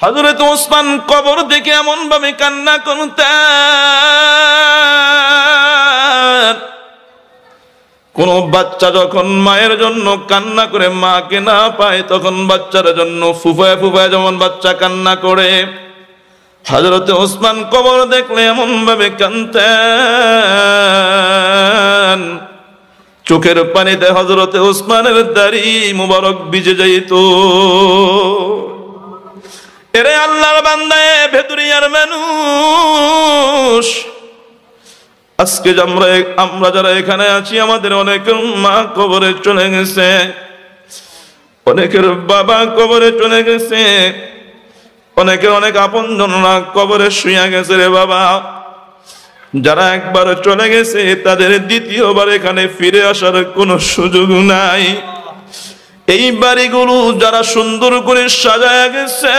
হযরত ওসমান কবর দেখে এমন ভাবে কান্না করতেন, কোন বাচ্চা যখন মায়ের জন্য কান্না করে মাকে না পায়, তখন বাচ্চার জন্য ফুফায় ফুফায় যেমন বাচ্চা কান্না করে, হযরত ওসমান কবর দেখলে এমন ভাবে কাঁদতেন, চোখের পানিতে হযরত ওসমানের দাড়ি মুবারক ভিজে যাইত। এরে আল্লাহর বান্দা, ভেদুরিয়ার মানুষ, আজকে আমরা যারা এখানে আছি, আমাদের অনেকের মা কবরে চলে গেছে, অনেকের বাবা কবরে চলে গেছে, অনেকের অনেক আপনজনরা কবরে শুয়ে গেছে রে বাবা। যারা একবার চলে গেছে তাদের দ্বিতীয়বার এখানে ফিরে আসার কোনো সুযোগ নাই। এই বাড়িগুলো যারা সুন্দর করে সাজায় গেছে,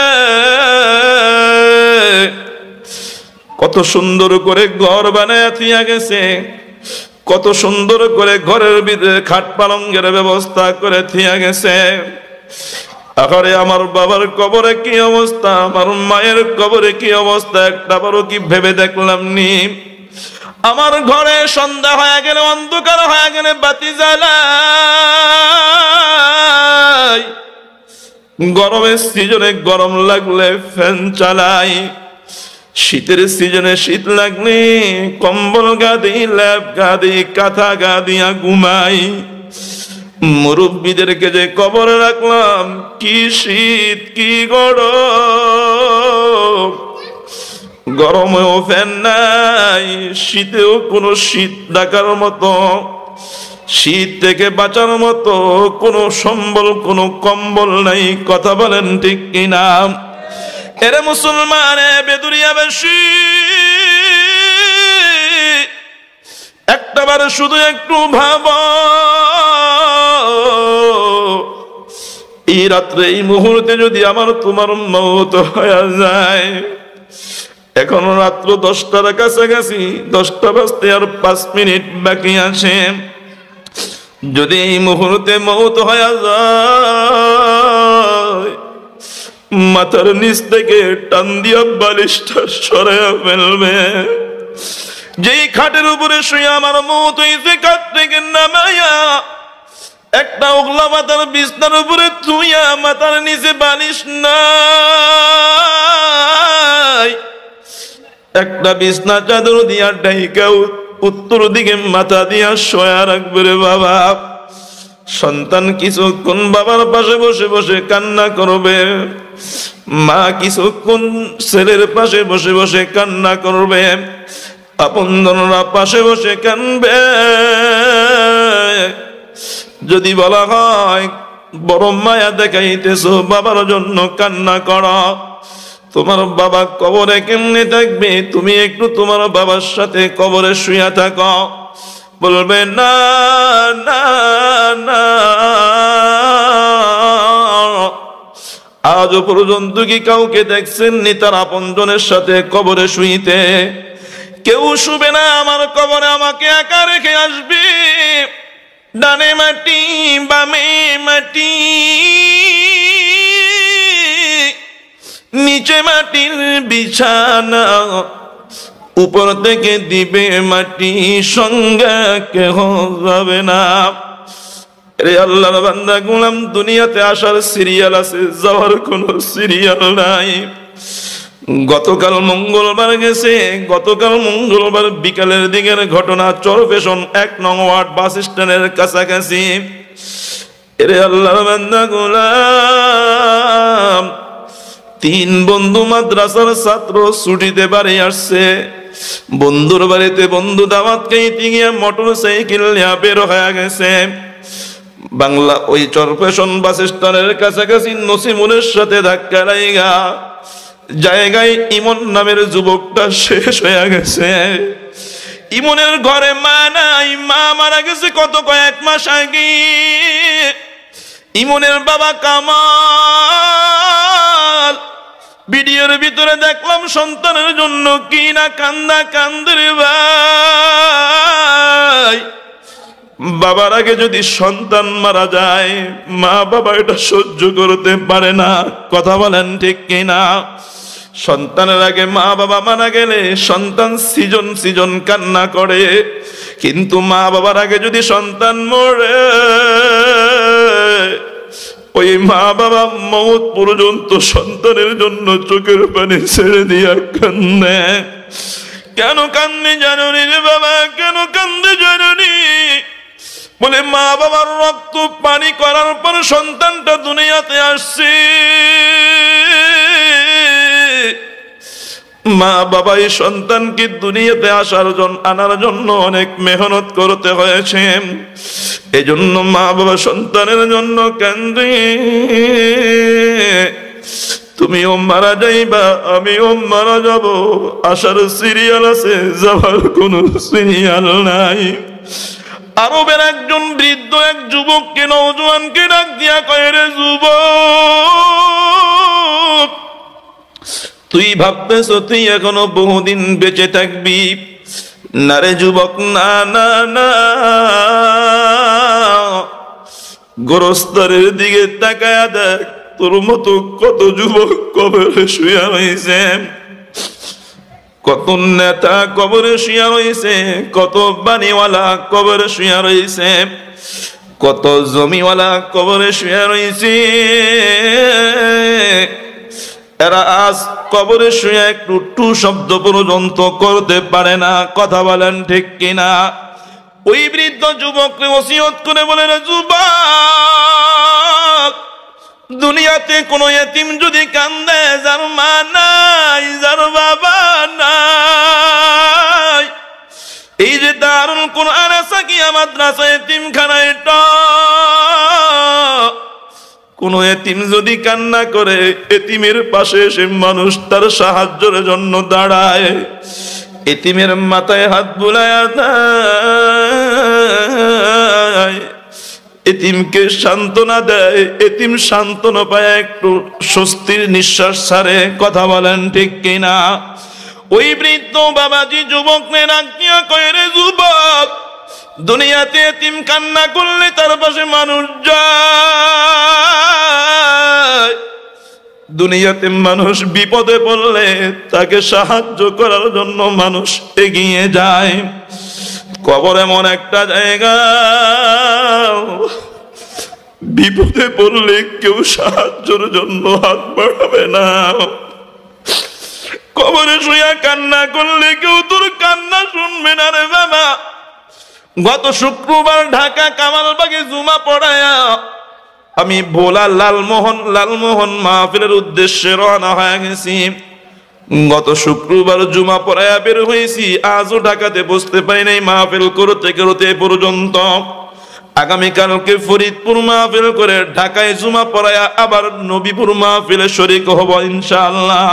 কত সুন্দর করে ঘর বানায় থিয়া গেছে, কত সুন্দর করে ঘরের ভিতরে খাট পালঙ্গের ব্যবস্থা করে থিয়া গেছে। আরে আমার বাবার কবরে কি অবস্থা, আমার মায়ের কবরে কি অবস্থা, একটা বারো কি ভেবে দেখলাম নি? আমার ঘরে সন্ধ্যা হয়ে গেলে, অন্ধকার হয়ে গেলে বাতি জ্বালাই, গরমের সিজনে গরম লাগলে ফ্যান চালাই, শীতের সিজনে শীত লাগলে কম্বল গাদি, ল্যাপ গাদি, কাঁথা গাদিয়া ঘুমাই। মুরব্বীদেরকে যে কবরে রাখলাম, কি শীত কি গরম, গরমেও ফ্যান নাই, শীতেও কোনো শীত ডাকার মতো, শীত থেকে বাঁচার মতো কোনো সম্বল, কোনো কম্বল নাই। কথা বলেন ঠিক কিনা? এরে মুসলমানে বেদুরিয়াবাসী, একটাবার শুধু একটু ভাবো, এই রাত্রে এই মুহূর্তে যদি আমার তোমার মওত হয়ে যায়, এখন রাত্র 10টার কাছাকাছি, 10টা বাজতে আর 5 মিনিট বাকি আছে, যদি এই মুহূর্তে মওত হয়ে যায়, মাথার নিচ থেকে টান দিয়া বালিশটা সরাইয়া ফেলবে। যেই খাটের উপরে শুয়ে আমার মওত হইছে, খাট থেকে নামাইয়া একটা ওগলা মাথার বিছনার উপরে থুইয়া, মাথার নিচে বালিশ নাই, একটা বিছনা চাদর দিয়া ঢাইকা উত্তর দিকে মাথা দিয়া শোয়া রাখবে রে বাবা। সন্তান কিছুক্ষণ বাবার পাশে বসে বসে কান্না করবে, মা কিছুক্ষণ ছেলের পাশে বসে বসে কান্না করবে, আপনজনরা পাশে বসে কানবে। যদি বলা হয় বড় মায়া দেখাইতেছো, বাবার জন্য কান্না করো, তোমার বাবা কবরে কেমনে থাকবে, তুমি একটু তোমার বাবার সাথে কবরে শুয়ে থাকো, বলবে না না না। আজও পর্যন্ত কি কাউকে দেখছেননি তার আপনজনের সাথে কবরে শুইতে? কেউ শুবে না আমার কবরে, আমাকে একা রেখে আসবে। ডানে মাটি বামে মাটি, নিচে মাটির বিছানা, উপর থেকে দিবে মাটি, সঙ্গে কেহ যাবে না। রে আল্লাহর বান্দা গোলাম, দুনিয়াতে আসার সিরিয়াল আছে, যাওয়ার কোনো সিরিয়াল নাই। গতকাল মঙ্গলবার গেছে, গতকাল মঙ্গলবার বিকালের দিকের ঘটনা, চরফেশন 1 নং ওয়ার্ড বাস স্ট্যান্ডের কাছাকাছি। এরে আল্লাহর বান্দা গোলাম, 3 বন্ধু মাদ্রাসার ছাত্র ছুটিতে বাড়ি আসছে। বন্ধুর বাড়িতে বন্ধু দাওয়াত খাইতে গিয়ে মোটর সাইকেল নিয়ে বের হয়ে গেছে। বাংলা ওই চরফেশন বাস স্ট্যান্ডের কাছাকাছি নসিমুনের সাথে ধাক্কা লাগা জায়গায় ইমন নামের যুবকটা শেষ হয়ে গেছে। ইমনের ঘরে মা নাই, মা মারা গেছে কত কয়েক মাস আগে। ইমনের বাবা কামাল, ভিডিওর ভিতরে দেখলাম সন্তানের জন্য কি না কান্দা কান্দে রে ভাই। বাবার আগে যদি সন্তান মারা যায়, মা বাবা এটা সহ্য করতে পারে না। কথা বলেন ঠিক কিনা? সন্তানের আগে মা বাবা মারা গেলে সন্তান সৃজন সৃজন কান্না করে, কিন্তু মা বাবার আগে যদি সন্তান মরে, ওই মা বাবা মওত পর্যন্ত সন্তানের জন্য চোখের পানি ছেড়ে দিয়া কান্দে। কেন কান্দে জানো রে বাবা? কেন কান্দে জানো রে? বলে মা বাবার রক্ত পানি করার পর সন্তানটা দুনিয়াতে আসছে। মা বাবা এই সন্তানকে দুনিয়াতে আনার জন্য অনেক মেহনত করতে হয়েছে। এজন্য মা বাবা সন্তানের জন্য কান্দে। তুমিও মারা যাইবা, আমিও মারা যাব, আসার সিরিয়াল আছে, যাবার কোনো সিরিয়াল নাই। আরবের একজন বৃদ্ধ এক যুবককে, নওজোয়ানকে ডাক দিয়া কয়, রে যুবক, তুই ভাবতেছ তুই এখনো বহুদিন বেঁচে থাকবি? না রে যুবক, না না না। গোরস্তারের দিকে তাকায়া দেখ, তোর মতো কত যুবক কবরে শুয়া রয়েছে, কত নেতা কবরে শুয়া রয়েছে, কত বাণীওয়ালা কবরে শুয়া রয়েছে, কত জমিওয়ালা কবরে শুয়া রয়েছে। এরা আজ কবরে শুয়ে একটু টু শব্দ পর্যন্ত করতে পারে না। কথা বলেন ঠিক কিনা? ওই বৃদ্ধ যুবককে ওসিয়ত করে বলে, রে যুবক, দুনিয়াতে কোনো এতিম যদি কান্দে, যার মা নাই, যার বাবা নাই, এই যে দারুল কুরআন সাকিয়া মাদ্রাসা এতিমখানা, এটা কোন এতিম যদি কান্না করে, এতিমের পাশে এসে মানুষ তার সাহায্যের জন্য দাঁড়ায়, এতিমের মাথায় হাত বুলায়া দেয়, এতিমকে সান্ত্বনা দেয়, এতিম সান্ত্বনা পায়, একটু স্বস্তির নিঃশ্বাস ছাড়ে। কথা বলেন ঠিক কিনা? ওই বৃদ্ধ বাবাজি যুবককে ডাক দিয়া কয়, রে যুবক, দুনিয়াতে এতিম কান্না করলে তার পাশে মানুষ যায়, দুনিয়াতে মানুষ বিপদে পড়লে তাকে সাহায্য করার জন্য মানুষ এগিয়ে যায়। কবর এমন একটা জায়গা, বিপদে পড়লে কেউ সাহায্যের জন্য হাত বাড়াবে না। কবরে শুয়া কান্না করলে কেউ তোর কান্না শুনবে না রে বাবা। গত শুক্রবার ঢাকা কামালবাগে জুমা পড়ায়া আমি ভোলা লালমোহন মাহফিলের উদ্দেশ্যে রওনা হয়ে গেছি। গত শুক্রবার জুমা পড়ায়া বের হয়েছি, আজও ঢাকাতে বসতে পারি নাই মাহফিল করতে করতে পর্যন্ত। আগামীকালকে ফরিদপুর মাহফিল করে ঢাকায় জুমা পড়ায়া আবার নবীপুর মাহফিলে শরীক হব ইনশাআল্লাহ।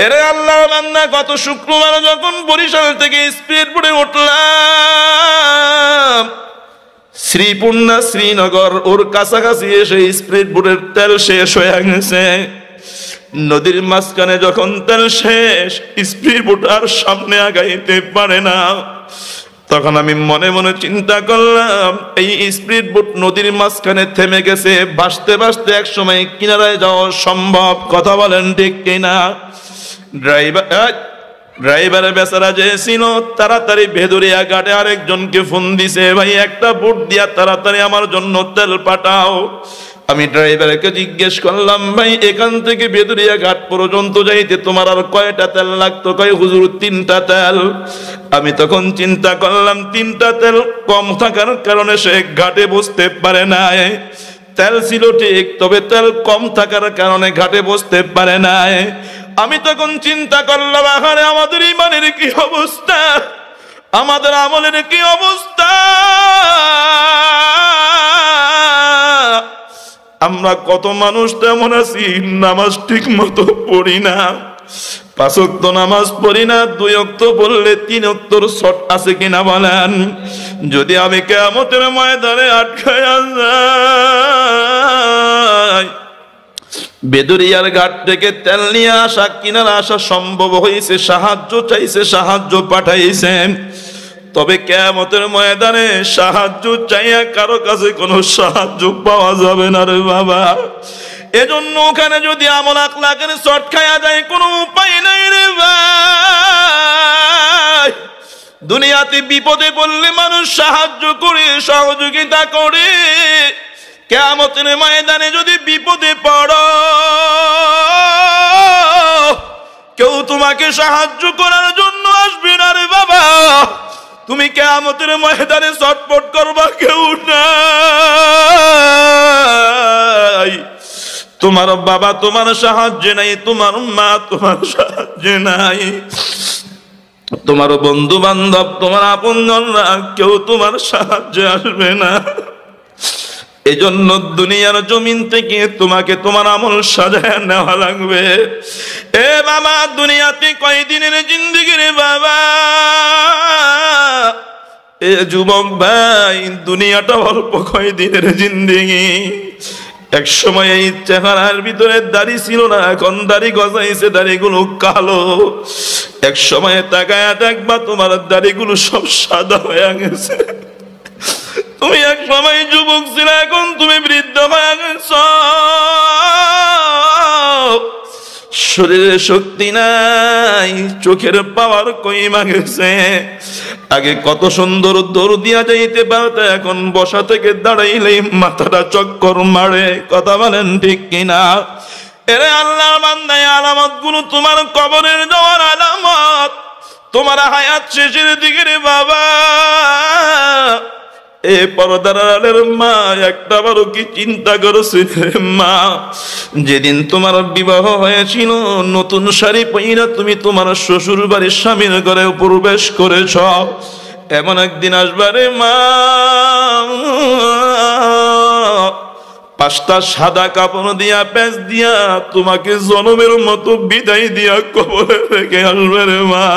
এরে আল্লাহর বান্দা, গত শুক্রবার যখন বরিশাল থেকে স্পিড বোটে উঠলাম, শ্রীপুর না শ্রীনগর ওর কাছাকাছি এসে স্পিড বোটের তেল শেষ হয়ে গেছে। নদীর মাঝখানে যখন তেল শেষ, স্পিড বোট আর সামনে আগাইতে পারে না। তখন আমি মনে মনে চিন্তা করলাম, এই স্পিড বোট নদীর মাঝখানে থেমে গেছে, ভাসতে ভাসতে এক সময় কিনারায় যাওয়া সম্ভব। কথা বলেন ঠিক কিনা? ড্রাইভার বেচারা যে ছিল তাড়াতাড়ি ভেদুরিয়া ঘাটে আরেকজনকে ফোন দিছে, ভাই একটা বোট দিয়া তাড়াতাড়ি আমার জন্য তেল পাঠাও। আমি ড্রাইভারকে জিজ্ঞেস করলাম, ভাই এখান থেকে ভেদুরিয়া ঘাট পর্যন্ত যাইতে তোমার আর কয়টা তেল লাগতো? কয় হুজুর 3টা তেল। আমি তখন চিন্তা করলাম 3টা তেল কম থাকার কারণে সে ঘাটে বসতে পারে নাই। তেল ছিল ঠিক, তবে তেল কম থাকার কারণে ঘাটে বসতে পারে নাই। আমি তখন চিন্তা করলাম, আহারে আমাদের ইমানের কি অবস্থা, আমাদের আমলের কি অবস্থা। আমরা কত মানুষ তেমন আছি, নামাজ ঠিক মতো পড়ি না, 5 ওয়াক্ত নামাজ পড়ি না, 2 ওয়াক্ত পড়লে 3 ওয়াক্তর শর্ট আছে কিনা বলেন? যদি আমি কিয়ামতের ময়দানে আটকায়া যাই, বেদুরিয়ার ঘাট থেকে তেল নিয়ে আসা কিনারা আসা সম্ভব হয়েছে, সাহায্য চাইছে, সাহায্য পাঠাইছে। তবে কিয়ামতের ময়দানে সাহায্য চাইয়া কারো কাছে কোনো সাহায্য পাওয়া যাবে না রে বাবা। এজন্য ওখানে যদি আমল আখলাকের শর্ট খায়া যায় কোনো উপায় নাই রে ভাই। দুনিয়াতে বিপদে পড়লে মানুষ সাহায্য করে, সহযোগিতা করে, কিয়ামতের ময়দানে যদি বিপদে পড়ো কেউ তোমাকে সাহায্য করার জন্য আসবে না রে বাবা। তুমি কিয়ামতের ময়দানে ছটফট করবা, কেউ নাই। তোমার বাবা তোমার সাহায্যে নাই, তোমার মা তোমার সাহায্যে নাই, তোমার বন্ধু বান্ধব তোমার আপনজনরা কেউ তোমার সাহায্যে আসবে না। এজন্য দুনিয়ার জমিন থেকে তোমাকে তোমার আমল সাজায় নেওয়া লাগবে। এ বাবা, দুনিয়াতে কয়দিনের জিন্দেগি রে বাবা। এ যুবক ভাই, দুনিয়াটা অল্প কয়দিনের জিন্দেগি। এক সময় এই চেহারার ভিতরে দাড়ি ছিল না, এখন দাড়ি গজাইছে, দাড়িগুলো কালো। এক সময় তাকায়া দেখবা তোমার দাড়িগুলো সব সাদা হয়ে গেছে। তুমি এক সময় যুবক ছিলে, এখন তুমি বৃদ্ধ হয়ে গেছ। শরীরে শক্তি নাই, চোখের পাওয়ার কইমা গেছে। আগে কত সুন্দর দৌড় দিয়া যাইতে পারতে, এখন বসা থেকে দাঁড়াইলেই মাথাটা চক্কর মারে। কথা বলেন ঠিক কিনা? এরে আল্লাহর বান্দা, আলামত গুলো তোমার কবরের যাওয়ার আলামত, তোমার হায়াত শেষের দিকে রে বাবা। এ পর্দার আড়ালের মা, একটা বারো কি চিন্তা করেছিল মা? যেদিন তোমার বিবাহ হয়েছিল, নতুন শাড়ি পইরা তুমি তোমার শ্বশুর বাড়ির স্বামীর ঘরে প্রবেশ করেছ। এমন একদিন আসবারে মা, 5টা সাদা কাপড় দিয়া পেঁচ দিয়া তোমাকে জনমের মতো বিদায় দিয়া কবরে রেখে আসবে রে মা।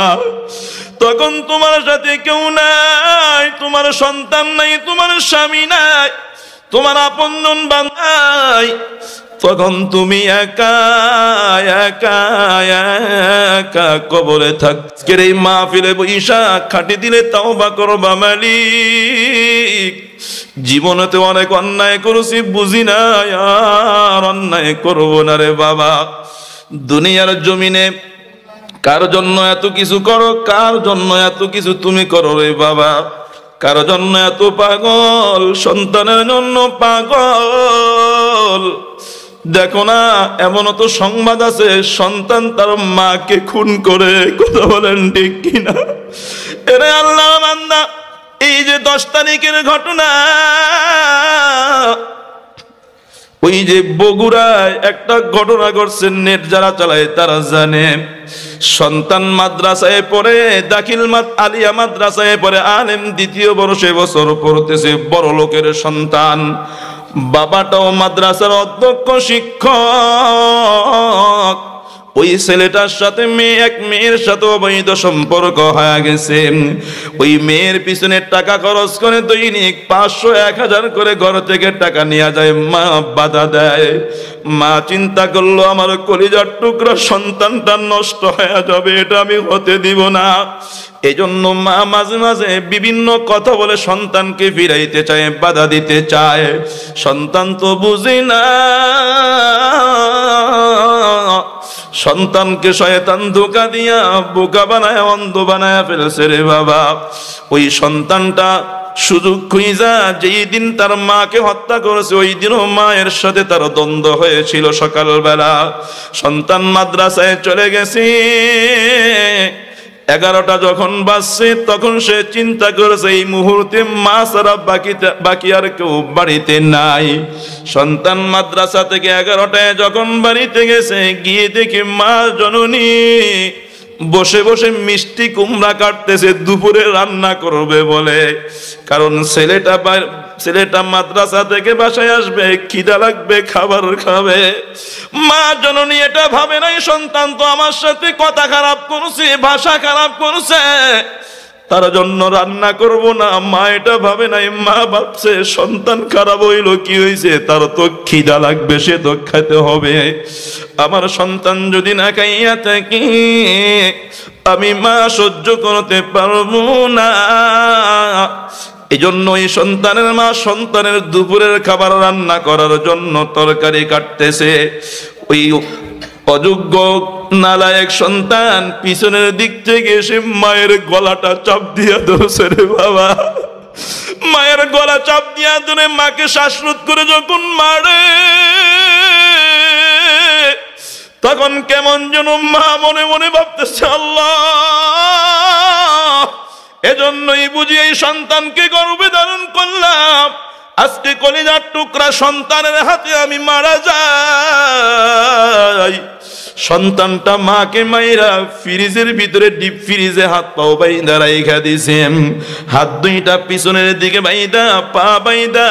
তখন তোমার সাথে কেউ নাই, তোমার সন্তান নাই, তোমার স্বামী নাই, তোমার আপনজন বান্ধব। তখন তুমি একা একা একা কবরে থাকতে এই মাহফিলে বইসা খাটি দিলে তাওবা করবা মালিক। জীবনেতে অনেক অন্যায় করেছি, বুঝি না, আর অন্যায় করবো না রে বাবা। দুনিয়ার জমিনে কার জন্য এত কিছু করো, কার জন্য এত কিছু তুমি করো রে বাবা? কার জন্য এত পাগল? সন্তানের জন্য পাগল। দেখো না, এমন তো সংবাদ আছে, সন্তান তার মাকে খুন করে। কথা বলেন ঠিক কিনা? এরে আল্লাহ বান্দা, এই যে 10 তারিখের ঘটনা, ওই যে বগুড়ায় একটা ঘটনা ঘটছে, নেট যারা চালায় তারা জানে। সন্তান মাদ্রাসায় পড়ে, আলিয়া মাদ্রাসায় পড়ে, আলেম 2য় বর্ষে বছর পড়তেছে, বড় লোকের সন্তান। বাবাটাও মাদ্রাসার অধ্যক্ষ, শিক্ষক। ওই ছেলেটার সাথে এক মেয়ের সাথে অবৈধ সম্পর্ক হয়ে গেছে। ওই মেয়ের পিছনে টাকা খরচ করে দৈনিক 500-1000 করে ঘর থেকে টাকা নিয়ে যায়, মা বাধা দেয়। মা চিন্তা করলো, আমার কলিজার টুকরা সন্তানটা নষ্ট হয়ে যাবে, এটা আমি হতে দিব না। এজন্য মা মাঝে মাঝে বিভিন্ন কথা বলে সন্তানকে ফিরাইতে চায়, বাধা দিতে চায়। সন্তান তো বুঝে না, সন্তানকে শয়তান ধোঁকা দিয়া বোকা বানায়, অন্ধ বানায় ফেলেছে রে বাবা। ওই সন্তানটা সুযোগ খুঁজা যেই দিন তার মাকে হত্যা করেছে, ওই দিনও মায়ের সাথে তার দ্বন্দ্ব হয়েছিল। সকালবেলা সন্তান মাদ্রাসায় চলে গেছে, 11টা যখন বাজছে, তখন সে চিন্তা করেছে এই মুহূর্তে মা ছাড়া বাকি আর কেউ বাড়িতে নাই। সন্তান মাদ্রাসা থেকে 11টায় যখন বাড়িতে গেছে, গিয়ে দেখে মা জননী বসে বসে মিষ্টি কুমড়া কাটতেছে, দুপুরে রান্না করবে বলে। কারণ ছেলেটা মাদ্রাসা থেকে বাসায় আসবে, খিদা লাগবে, খাবার খাবে। মা জননী এটা ভাবে নাই সন্তান তো আমার সাথে কথা খারাপ করছে, ভাষা খারাপ করছে, তার জন্য রান্না করব না। মা এটা ভাবে নাই, মা ভাবছে সন্তান খারাপ হইল কি হয়েছে, তার তো খিদা লাগবে, সে তো খেতে হবে। আমার সন্তান যদি না খাইয়া থাকে আমি মা সহ্য করতে পারবো না। এই জন্য এই সন্তানের মা সন্তানের দুপুরের খাবার রান্না করার জন্য তরকারি কাটতেছে। ওই অযোগ্য নালায়েক সন্তান পিছনের দিক থেকে এসে মায়ের গলাটা চাপ দিয়া ধরছে রে বাবা। মায়ের গলা চাপ দিয়া ধরে মাকে শ্বাসরোধ করে যখন মারে, তখন কেমন যেন মা মনে মনে ভাবতেছে আল্লাহ, এজন্যই বুঝি এই সন্তানকে গর্ভে ধারণ করলাম। আজকে কলিজার টুকরা সন্তানের হাতে আমি মারা যাই। সন্তানটা মাকে মাইরা ফ্রিজের ভিতরে ডিপ ফ্রিজে হাত পাও বাইদা রাইখা দিছে। হাত দুইটা পিছনের দিকে বাইদা, পা বাইদা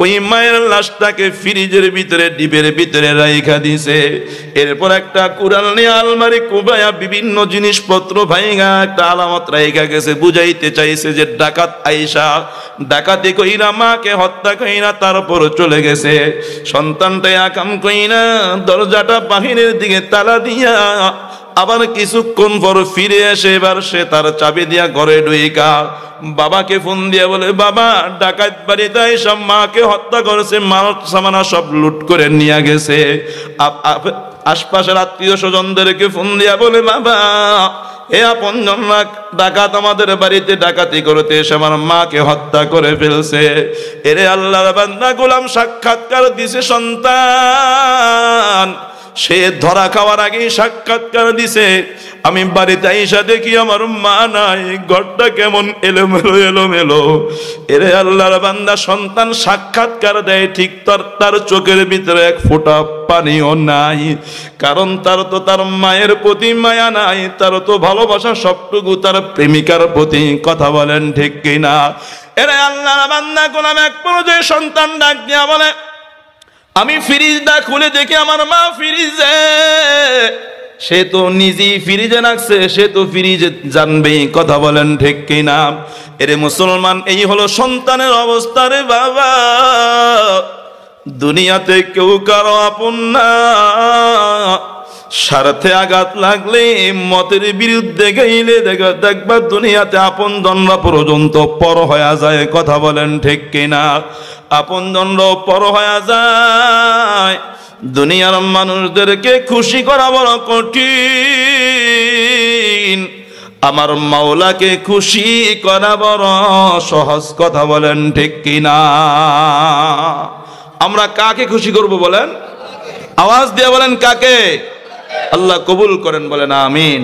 ওই মায়ের লাশটাকে ফ্রিজের ভিতরে ডিপের ভিতরে রাইখা দিছে। এরপর একটা কুড়াল নিয়ে আলমারি কুবায়া বিভিন্ন জিনিসপত্র ভাইগা একটা আলামত রাইখা গেছে, বুঝাইতে চাইছে যে ডাকাত আইসা ডাকাতি কইরা মাকে হত্যা কইরা তারপর চলে গেছে। সন্তানটা আকাম কইরা দরজাটা বাহিরের দিকে তালা দিয়া আবার কিছুক্ষণ পর ফিরে এসে এবার সে তার চাবি দিয়া ঘরে ঢুইকা বাবাকে ফোন দিয়া বলে, বাবা ডাকাত বাড়িতে সব মাকে হত্যা করেছে, মাল সামানা সব লুট করে নিয়ে গেছে। আশপাশের আত্মীয় স্বজনদেরকে ফোন দিয়া বলে, বাবা এ আপনজনরা ডাকাত আমাদের বাড়িতে ডাকাতি করতে এসে আমার মাকে হত্যা করে ফেলছে। এরে আল্লাহর বান্দা গোলাম সাক্ষাৎকার দিছে সন্তান, সে ধরা খাওয়ার আগেই সাক্ষাৎকার দিছে। আমি বাড়িতে আইসা দেখি আমার মা নাই, ঘরটা কেমন এলোমেলো এলোমেলো। এরে আল্লাহর বান্দা সন্তান সাক্ষাৎকার দেয় ঠিক তার চোখের ভিতরে এক ফোঁটা পানিও নাই, কারণ তার তো তার মায়ের প্রতি মায়া নাই, তার তো ভালোবাসা সবটুকু তার প্রেমিকার প্রতি। কথা বলেন ঠিক কিনা? এরে আল্লাহর বান্দা গোলাম এক পর্যায়ে সন্তান ডাক দিয়া বলে, আমি ফ্রিজটা খুলে দেখি আমার মা ফ্রিজে। সে তো নিজেই ফ্রিজে রাখছে, সে তো ফ্রিজে জানবেই। কথা বলেন ঠিক কিনা? এরে মুসলমান, এই হলো সন্তানের অবস্থা রে বাবা। দুনিয়াতে কেউ কারো আপন না, স্বার্থে আঘাত লাগলে মতের বিরুদ্ধে গাইলে দেখবা দুনিয়াতে আপন জনরা পর্যন্ত পর হয়ে যায়। কথা বলেন ঠিক কিনা? আপন জনরা পর হয়ে যায়। দুনিয়ার মানুষদেরকে খুশি করা বড় কঠিন, আমার মাওলাকে খুশি করা বড় সহজ। কথা বলেন ঠিক কিনা? আমরা কাকে খুশি করব বলেন? আওয়াজ দিয়ে বলেন কাকে? আল্লাহ কবুল করেন, বলেন আমিন।